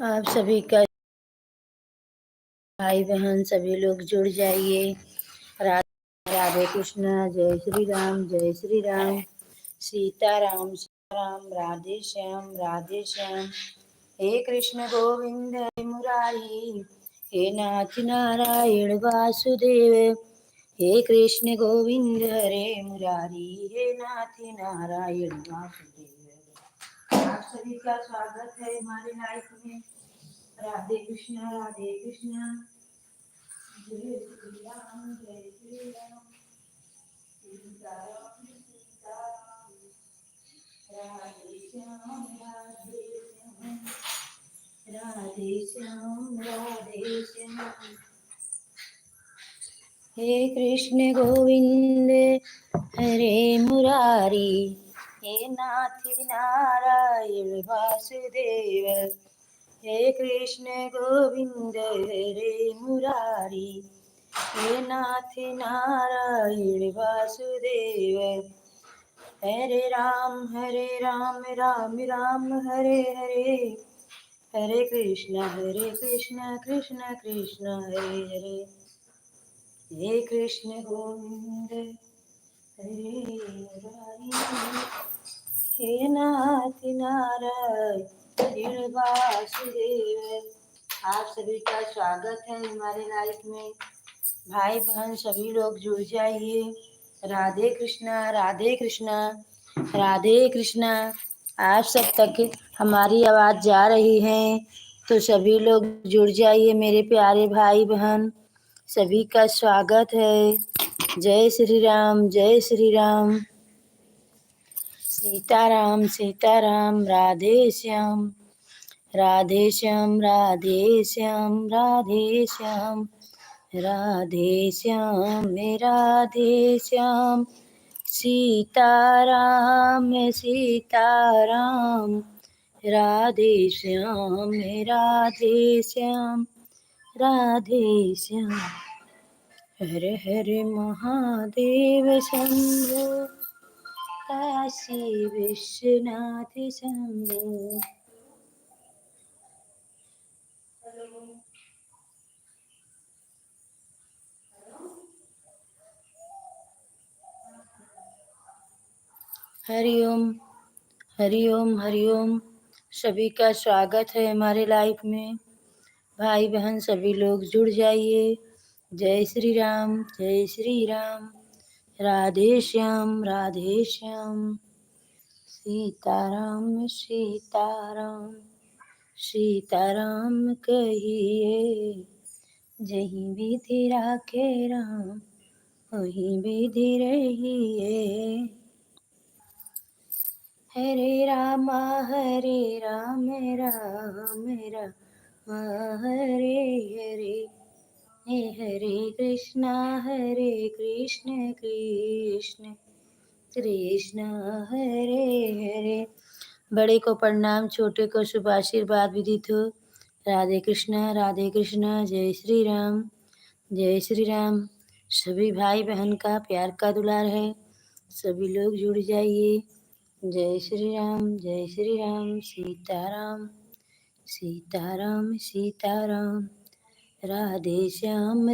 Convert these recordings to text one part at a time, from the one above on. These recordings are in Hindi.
आप सभी का भाई बहन सभी लोग जुड़ जाइए। राधे कृष्णा, जय श्री राम, जय श्री राम। सीताराम सीताराम, राधे श्याम राधे श्याम। हे कृष्ण गोविंद हे मुरारी, हे नाथ नारायण वासुदेव। हे कृष्ण गोविंद हरे मुरारी, हे नाथ नारायण वासुदेव। आप सभी का स्वागत है हमारे लाइफ में। राधे कृष्णा, राधे कृष्णा। जय श्री राम, जय श्री राम। सीताराम सीताराम, राधे श्याम राधे श्याम। राधे श्याम राधे श्याम। हे कृष्ण गोविंद हरे मुरारी, हे नाथ नारायण वासुदेव। हे कृष्ण गोविंद हरे मुरारी, हे नाथ नारायण वासुदेव। हरे राम राम राम हरे हरे, हरे कृष्ण कृष्ण कृष्ण हरे हरे। हे कृष्ण गोविंद हरे मुरारी, हे नाथ नारायण वासुदेव। आप सभी का स्वागत है हमारे लाइफ में। भाई बहन सभी लोग जुड़ जाइए। राधे कृष्णा, राधे कृष्णा, राधे कृष्णा। आप सब तक हमारी आवाज़ जा रही है तो सभी लोग जुड़ जाइए मेरे प्यारे भाई बहन। सभी का स्वागत है। जय श्री राम, जय श्री राम। सीताराम सीताराम, राधे श्याम राधे श्याम, राधे श्याम राधे श्याम। राधे श्याम राधे श्याम। सीताराम सीताराम, राधे श्याम राधे श्याम। राधे श्याम। हर हर महादेव शंभो, काशी विश्वनाथ शंभो। हरिओम हरिओम हरिओम। सभी का स्वागत है हमारे लाइफ में। भाई बहन सभी लोग जुड़ जाइए। जय श्री राम, जय श्री राम। राधे श्याम राधे श्याम। सीताराम सीताराम, सीताराम कहिए। जहीं विधि राखे राम, वहीं विधि रहिए। हरे राम राम राम हरे हरे, हरे कृष्ण कृष्ण कृष्ण कृष्ण हरे हरे। बड़े को प्रणाम, छोटे को शुभ आशीर्वाद विदित हो। राधे कृष्णा, जय श्री राम, जय श्री राम। सभी भाई बहन का प्यार का दुलार है। सभी लोग जुड़ जाइए। जय श्री राम, सीताराम सीताराम सीताराम। राधे श्याम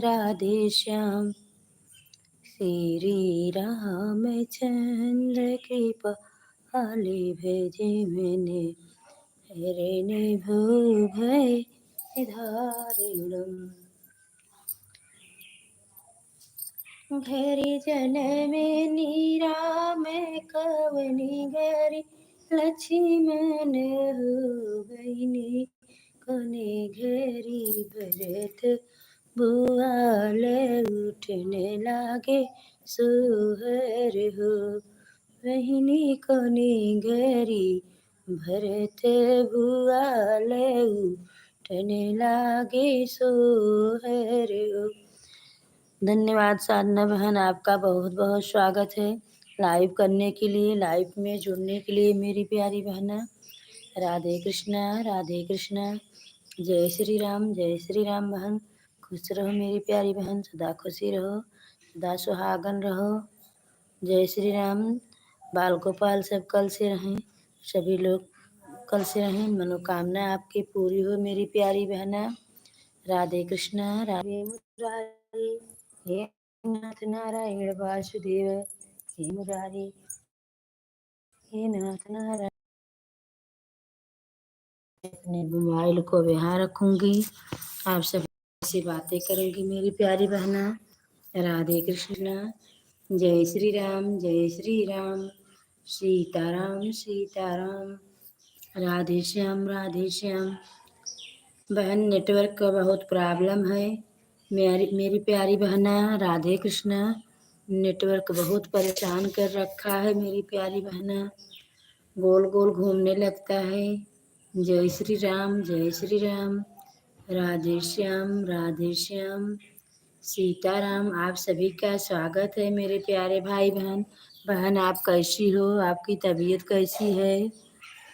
श्री रामचंद्र कृपाले भजे मैंने। हरने भय धारिणम। घरी जन में नीरा में कवनी घरी, लक्ष्मण हो बहिनी कोने घरी। भरत बुआल उठने लागे सोहर हो, बहिनी कोने घरी। भरत बुआल उठने लागे सोहर हो। धन्यवाद साधना बहन, आपका बहुत बहुत स्वागत है लाइव करने के लिए, लाइव में जुड़ने के लिए मेरी प्यारी बहना। राधे कृष्णा। जय श्री राम बहन। खुश रहो मेरी प्यारी बहन, सदा खुशी रहो, सदा सुहागन रहो। जय श्री राम। बाल गोपाल सब कल से रहें, सभी लोग कल से रहें, मनोकामना आपकी पूरी हो मेरी प्यारी बहना। राधे कृष्णा राधे मुरारी, हे नाथ नारायण वासुदेव, हे मुरारी, हे नाथ नारायण। अपने मोबाइल को यहाँ रखूंगी, आप सब से बातें करेंगी मेरी प्यारी बहना। राधे कृष्णा। जय श्री राम, जय श्री राम, सीताराम सीताराम, राधे श्याम राधे श्याम। बहन नेटवर्क का बहुत प्रॉब्लम है, मेरी प्यारी बहना। राधे कृष्णा। नेटवर्क बहुत परेशान कर रखा है मेरी प्यारी बहना, गोल गोल घूमने लगता है। जय श्री राम, जय श्री राम, राधे श्याम, सीताराम। आप सभी का स्वागत है मेरे प्यारे भाई बहन। बहन आप कैसी हो, आपकी तबीयत कैसी है?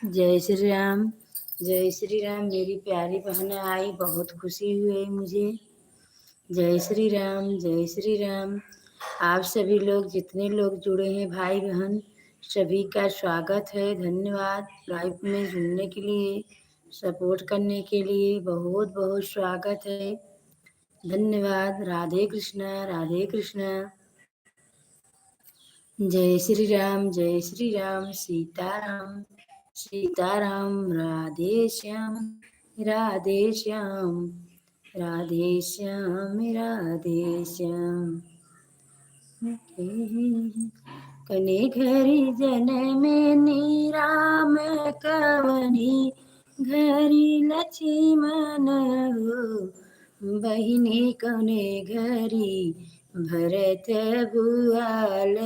जय श्री राम, जय श्री राम। मेरी प्यारी बहन आई, बहुत खुशी हुई मुझे। जय श्री राम, जय श्री राम। आप सभी लोग जितने लोग जुड़े हैं भाई बहन, सभी का स्वागत है। धन्यवाद लाइव में जुड़ने के लिए, सपोर्ट करने के लिए बहुत बहुत स्वागत है। धन्यवाद। राधे कृष्णा, राधे कृष्णा। जय श्री राम, जय श्री राम, सीताराम सीताराम, राधे श्याम राधे श्याम, राधे श्याम राधे श्याम। कने घरी जनमें राम कवनी घरी लक्ष्मण हो, बहिनी कने घरी भरत भुआल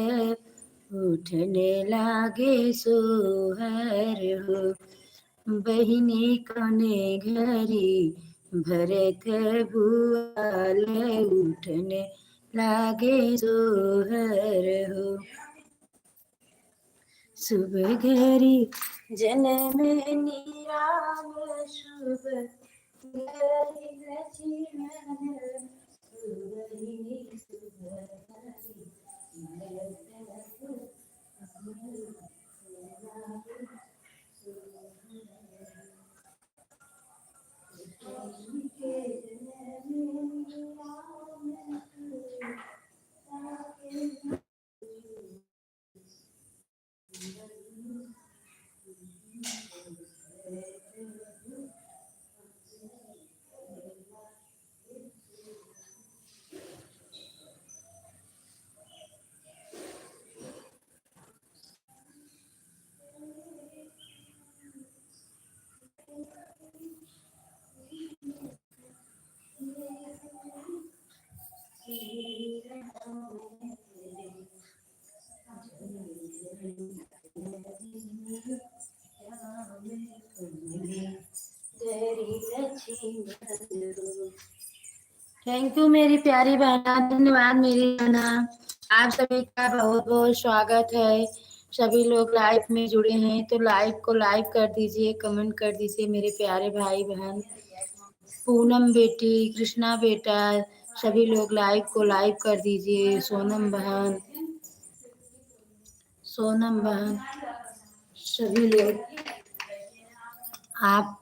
उठने लागे सोहर हो, बहिनी कने घरी भरत भुआल उठने लागे सोहर हो। शुभ घरी जनम राम, शुभ घरी लक्ष्मण, थैंक यू मेरी प्यारी बहना, धन्यवाद मेरी बहना। आप सभी का बहुत बहुत स्वागत है। सभी लोग लाइव में जुड़े हैं तो लाइव को लाइक कर दीजिए, कमेंट कर दीजिए मेरे प्यारे भाई बहन। पूनम बेटी, कृष्णा बेटा, सभी लोग लाइव को लाइक कर दीजिए। सोनम बहन, सोनम बहन, सभी लोग आप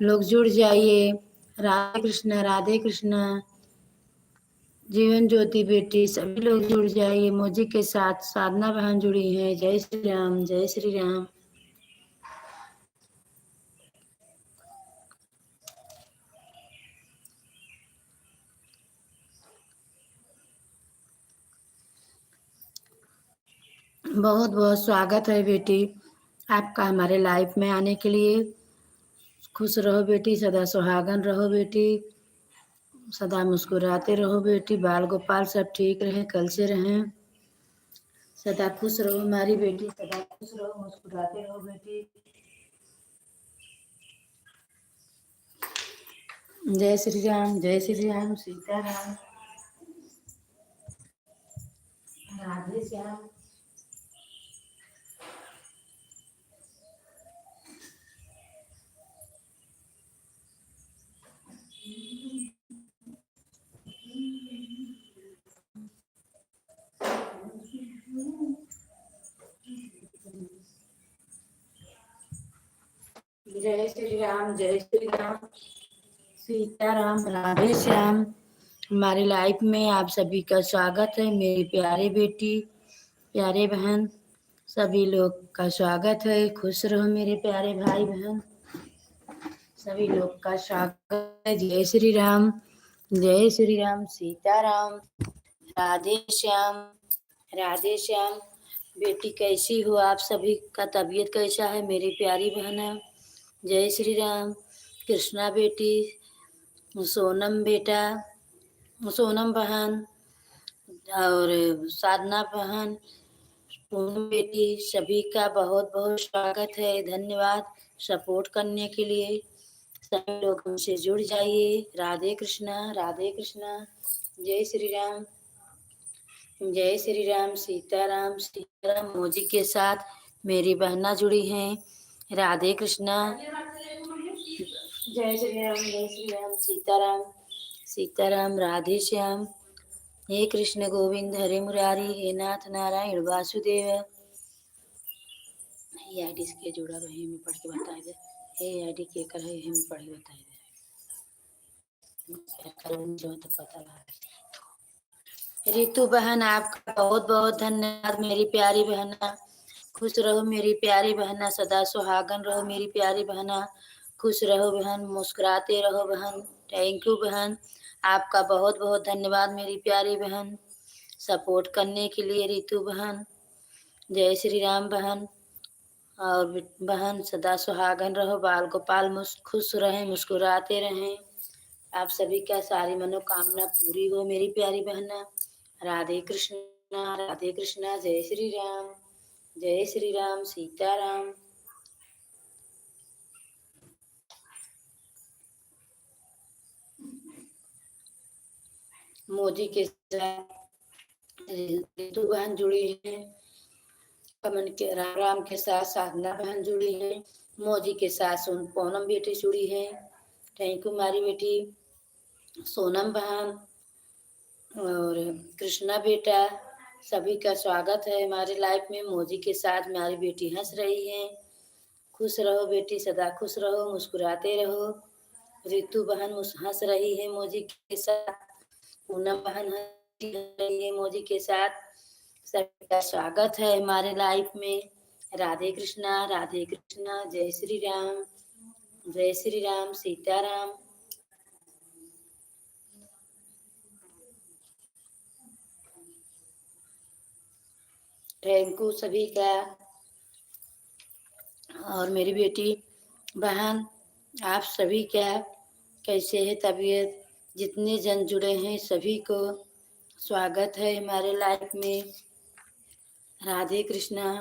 लोग जुड़ जाइए। राधे कृष्णा, राधे कृष्णा। जीवन ज्योति बेटी, सभी लोग जुड़ जाइए। मोजी के साथ साधना बहन जुड़ी हैं। जय श्री राम, जय श्री राम। बहुत बहुत स्वागत है बेटी आपका हमारे लाइफ में आने के लिए। खुश रहो बेटी, सदा सुहागन रहो बेटी, सदा मुस्कुराते रहो बेटी। बाल गोपाल सब ठीक रहे, कल से रहें। सदा खुश रहो हमारी बेटी, सदा खुश रहो, मुस्कुराते रहो बेटी। जय श्री राम, जय श्री राम, सीताराम, राधे श्याम। जय श्री राम, जय श्री राम, सीताराम, राधे श्याम। हमारी लाइफ में आप सभी का स्वागत है। मेरी प्यारे बेटी, प्यारे बहन, सभी लोग का स्वागत है। खुश रहो मेरे प्यारे भाई बहन, सभी लोग का स्वागत है। जय श्री राम, जय श्री राम, सीताराम, राधे श्याम, राधे श्याम। बेटी कैसी हो आप? सभी का तबीयत कैसा है मेरी प्यारी बहन? जय श्री राम। कृष्णा बेटी, सोनम बेटा, सोनम बहन और साधना बहन, पूनम बेटी, सभी का बहुत बहुत स्वागत है। धन्यवाद सपोर्ट करने के लिए। सभी लोग हमसे जुड़ जाइए। राधे कृष्णा, राधे कृष्णा। जय श्री राम, जय श्री राम, सीताराम, सीताराम। मोजी के साथ मेरी बहना जुड़ी हैं। राधे कृष्णा, जय श्री राम, जय श्री राम, सीताराम, सीताराम, राधे श्याम। हे कृष्ण गोविंद हरे मुरारी, हे नाथ नारायण वासुदेव। ये आईडी के जुड़ा रहे में पढ़ के बताए दे। हे आईडी के कर है हम पढ़ के बताए दे। कल जो तो पता लगा। रितु बहन, आपका बहुत बहुत धन्यवाद मेरी प्यारी बहना। खुश रहो मेरी प्यारी बहना, सदा सुहागन रहो मेरी प्यारी बहना। खुश रहो बहन, मुस्कुराते रहो बहन। थैंक यू बहन, आपका बहुत बहुत धन्यवाद मेरी प्यारी बहन, सपोर्ट करने के लिए। रितु बहन, जय श्री राम बहन। और बहन सदा सुहागन रहो, बाल गोपाल खुश रहें, मुस्कुराते रहें। आप सभी का सारी मनोकामना पूरी हो मेरी प्यारी बहना। राधे कृष्णा, राधे कृष्णा। जय श्री राम, जय श्री राम, सीताराम। मोदी के साथ रितु बहन जुड़ी है। कमन के राम राम के साथ साधना बहन जुड़ी है। मोदी के साथ पूनम बेटी जुड़ी है। थैंक यू हमारी बेटी सोनम बहन और कृष्णा बेटा, सभी का स्वागत है हमारी लाइफ में। मोदी के साथ हमारी बेटी हंस रही है। खुश रहो बेटी, सदा खुश रहो, मुस्कुराते रहो। रितु बहन हंस रही है मोदी के साथ। पूनम बहन हंस रही है मोदी के साथ। सबका स्वागत है हमारे लाइफ में। राधे कृष्णा, राधे कृष्णा। जय श्री राम, जय श्री राम, सीताराम। थैंक यू सभी का। और मेरी बेटी बहन, आप सभी क्या कैसे है तबीयत? जितने जन जुड़े हैं सभी को स्वागत है हमारे लाइफ में। राधे कृष्णा।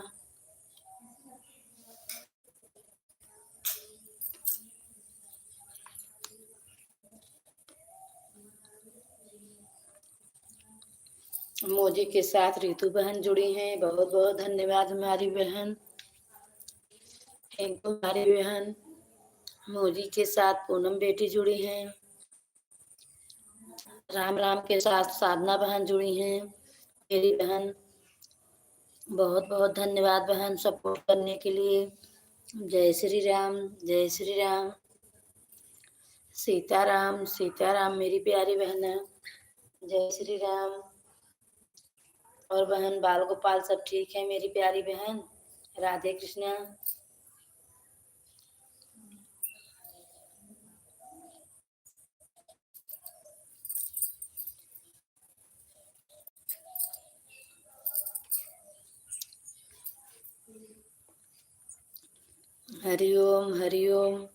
मोदी के साथ रितु बहन जुड़ी हैं, बहुत बहुत धन्यवाद हमारी बहन। थैंक यू हमारी बहन। मोदी के साथ पूनम बेटी जुड़ी हैं। राम राम के साथ साधना बहन जुड़ी हैं मेरी बहन। बहुत बहुत धन्यवाद बहन सपोर्ट करने के लिए। जय श्री राम, जय श्री राम, सीताराम, सीताराम मेरी प्यारी बहन। जय श्री राम। और बहन बाल गोपाल सब ठीक है मेरी प्यारी बहन? राधे कृष्णा। हरिओम, हरिओम।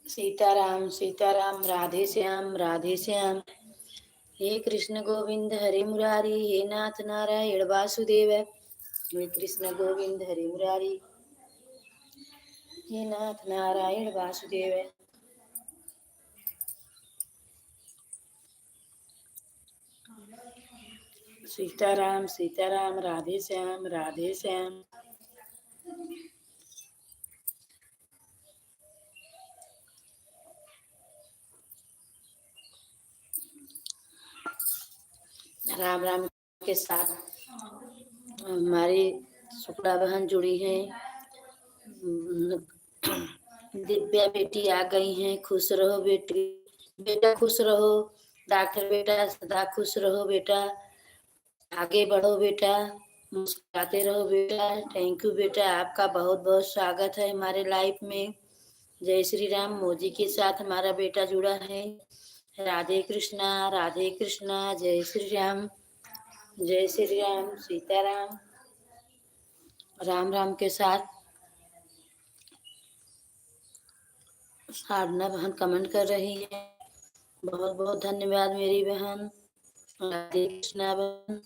सीताराम, सीताराम, राधे श्याम, राधे श्याम। हे कृष्ण गोविंद हरे मुरारी, हे नाथ नारायण वासुदेव। हे कृष्ण गोविंद हरे मुरारी, हे नाथ नारायण वासुदेव। सीताराम, सीताराम, राधे श्याम, राधे श्याम। राम राम के साथ हमारी शुक्ला बहन जुड़ी हैं। दिव्या बेटी आ गई हैं। खुश रहो बेटी, बेटा खुश रहो। डॉक्टर बेटा सदा खुश रहो बेटा, आगे बढ़ो बेटा, मुस्कुराते रहो बेटा। थैंक यू बेटा, आपका बहुत बहुत स्वागत है हमारे लाइफ में। जय श्री राम। मोदी के साथ हमारा बेटा जुड़ा है। राधे कृष्णा, राधे कृष्णा। जय श्री राम, जय श्री राम, सीताराम। राम राम के साथ साधना बहन कमेंट कर रही है। बहुत बहुत धन्यवाद मेरी बहन। राधे कृष्णा बहन।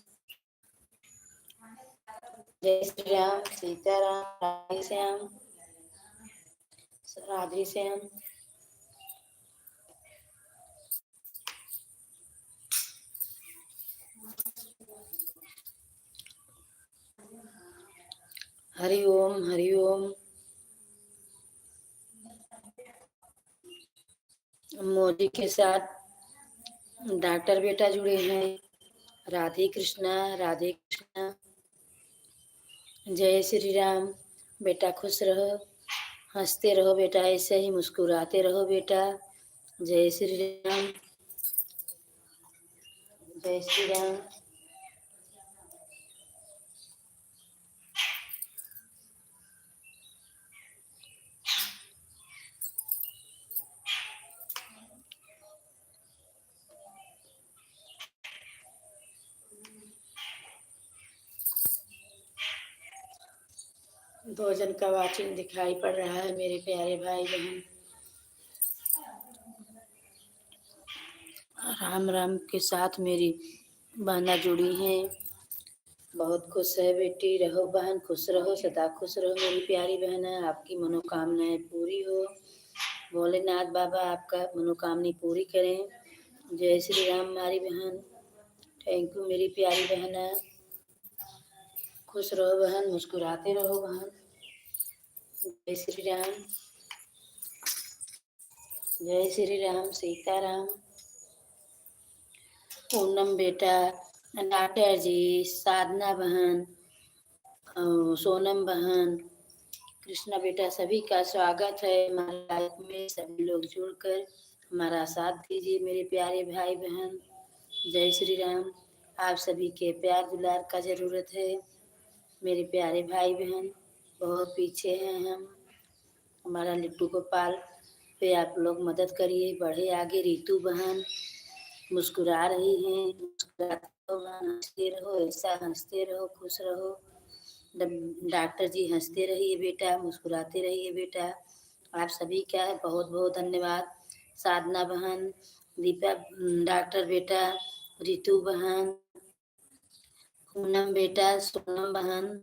जय श्री राम, सीताराम, राधे श्याम, राधे श्याम। हरि ओम, हरि ओम। मोदी के साथ डॉक्टर बेटा जुड़े हैं। राधे कृष्णा, राधे कृष्णा। जय श्री राम। बेटा खुश रहो, हंसते रहो बेटा, ऐसे ही मुस्कुराते रहो बेटा। जय श्री राम, जय श्री राम। दो जन का वाचिंग दिखाई पड़ रहा है मेरे प्यारे भाई बहन। राम राम के साथ मेरी बहना जुड़ी हैं। बहुत खुश है बेटी, रहो बहन, खुश रहो, सदा खुश रहो मेरी प्यारी बहन है। आपकी मनोकामनाएं पूरी हो। भोलेनाथ बाबा आपका मनोकामना पूरी करें। जय श्री राम हमारी बहन। थैंक यू मेरी प्यारी बहन है। खुश रहो बहन, मुस्कुराते रहो बहन। जय श्री राम, जय श्री राम, सीताराम। पूनम बेटा, डॉक्टर जी, साधना बहन, सोनम बहन, कृष्णा बेटा, सभी का स्वागत है हमारे लाइफ में। सभी लोग जुड़कर हमारा साथ दीजिए मेरे प्यारे भाई बहन। जय श्री राम। आप सभी के प्यार दुलार का जरूरत है मेरे प्यारे भाई बहन। बहुत पीछे हैं हम। हमारा लिट्टू गोपाल पे आप लोग मदद करिए, बढ़े आगे। रितु बहन मुस्कुरा रही हैं। मुस्कुराते रहो बहन, हंसते रहो, ऐसा हंसते रहो, खुश रहो। डॉक्टर जी हंसते रहिए बेटा, मुस्कुराते रहिए बेटा। आप सभी का बहुत बहुत धन्यवाद। साधना बहन, दीपा, डॉक्टर बेटा, रितु बहन, पूनम बेटा, सोनम बहन,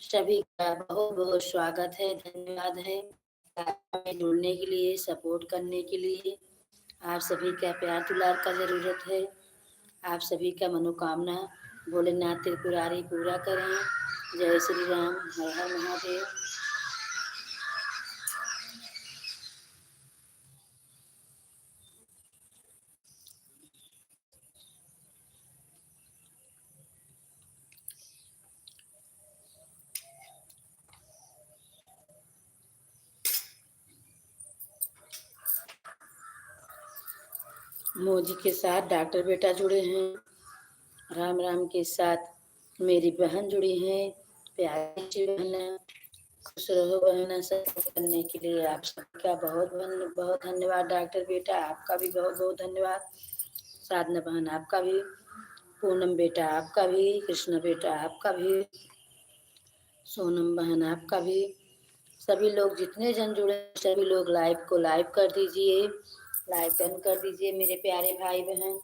सभी का बहुत बहुत स्वागत है, धन्यवाद है में जुड़ने के लिए, सपोर्ट करने के लिए। आप सभी का प्यार दुलार का जरूरत है। आप सभी का मनोकामना भोलेनाथ त्रिपुरारी पूरा करें। जय श्री राम, हर हर महादेव। मोदी के साथ डॉक्टर बेटा जुड़े हैं। राम राम के साथ मेरी बहन जुड़ी है, प्यारी सी बहन है। खुश रहो बहना, सपोर्ट करने के लिए आप सबका बहुत बहुत धन्यवाद। डॉक्टर बेटा आपका भी बहुत बहुत धन्यवाद। साधना बहन आपका भी, पूनम बेटा आपका भी, कृष्ण बेटा आपका भी, सोनम बहन आपका भी। सभी लोग जितने जन जुड़े सभी लोग लाइव को लाइव कर दीजिए, लाइव बंद कर दीजिए मेरे प्यारे भाई बहन।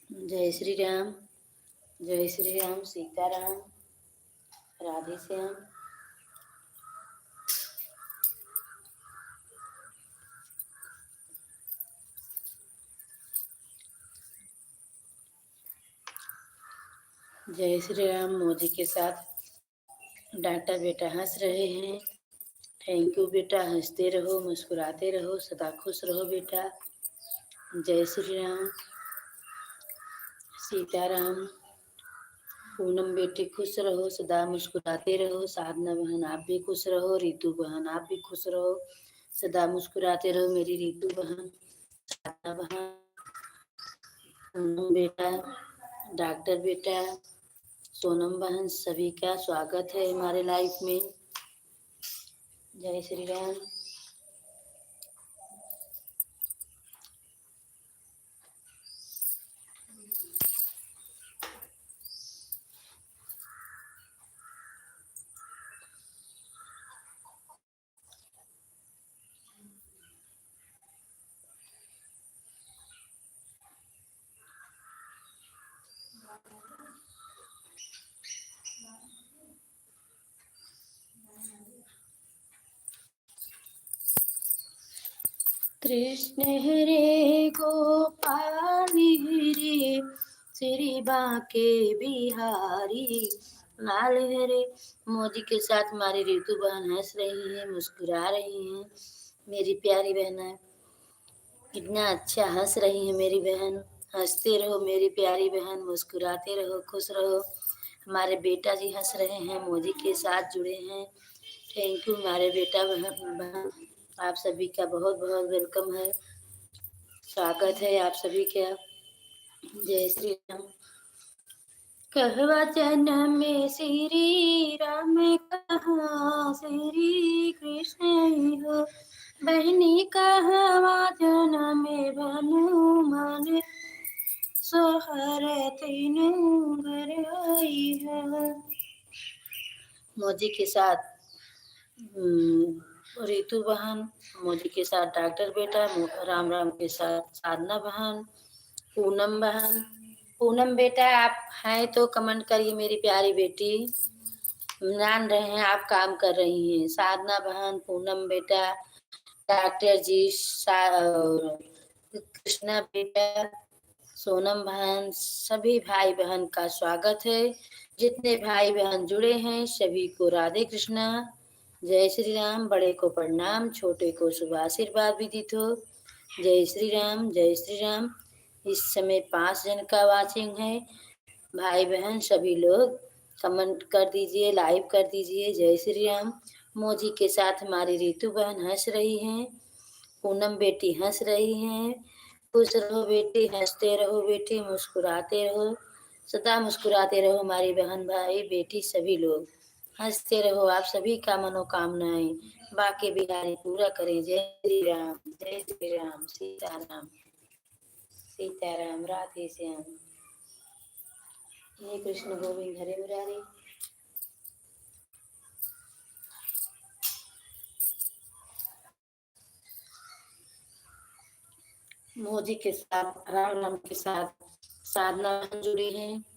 जय श्री राम, जय श्री राम, सीताराम, राधे श्याम। जय श्री राम। मोदी के साथ डॉक्टर बेटा हंस रहे हैं। थैंक यू बेटा, हंसते रहो, मुस्कुराते रहो, सदा खुश रहो बेटा। जय श्री राम, सीताराम। पूनम बेटी खुश रहो, सदा मुस्कुराते रहो। साधना बहन आप भी खुश रहो, रितु बहन आप भी खुश रहो, सदा मुस्कुराते रहो मेरी रितु बहन, साधना बहन, पूनम बेटा, डॉक्टर बेटा, सोनम बहन, सभी का स्वागत है हमारे लाइफ में। जय श्री राम। कृष्ण हरे गोपाल हरे श्री बांके बिहारी लाल हरे। मोदी के साथ हमारी रितु बहन हंस रही है, मुस्कुरा रही है। मेरी प्यारी बहन है, कितना अच्छा हंस रही है मेरी बहन। हंसते रहो मेरी प्यारी बहन, मुस्कुराते रहो, खुश रहो। हमारे बेटा जी हंस रहे हैं, मोदी के साथ जुड़े हैं। थैंक यू हमारे बेटा बहन, आप सभी का बहुत बहुत वेलकम है, स्वागत है आप सभी का। जय श्री राम। कहवा जन्म में श्री राम, कहा श्री कृष्ण हो। बहनी कहवा जन्म में हनुमान, सोहर तीनों घर आई है। मोदी के साथ रितु बहन, मोदी के साथ डॉक्टर बेटा, राम राम के साथ साधना बहन, पूनम बहन। पूनम बेटा आप हैं तो कमेंट करिए मेरी प्यारी बेटी, मान रहे हैं आप काम कर रही हैं। साधना बहन, पूनम बेटा, डॉक्टर जी, कृष्णा बेटा, सोनम बहन, सभी भाई बहन का स्वागत है। जितने भाई बहन जुड़े हैं सभी को राधे कृष्णा, जय श्री राम। बड़े को प्रणाम, छोटे को शुभ आशीर्वाद विदित हो। जय श्री राम, जय श्री राम। इस समय 5 जन का वाचिंग है। भाई बहन सभी लोग कमेंट कर दीजिए, लाइव कर दीजिए। जय श्री राम। मोजी के साथ हमारी रितु बहन हंस रही हैं, पूनम बेटी हंस रही हैं। खुश रहो बेटी, हंसते रहो बेटी, मुस्कुराते रहो, सदा मुस्कुराते रहो हमारी बहन भाई बेटी सभी लोग। हंसते रहो, आप सभी का मनोकामनाएं बाके बिहारी पूरा करें। जय श्री राम, जय श्री राम। सीताराम, सीताराम, राधे श्याम। हे कृष्ण गोविंद हरे मुरारी। मोदी के साथ, राम राम के साथ साधना जुड़ी है।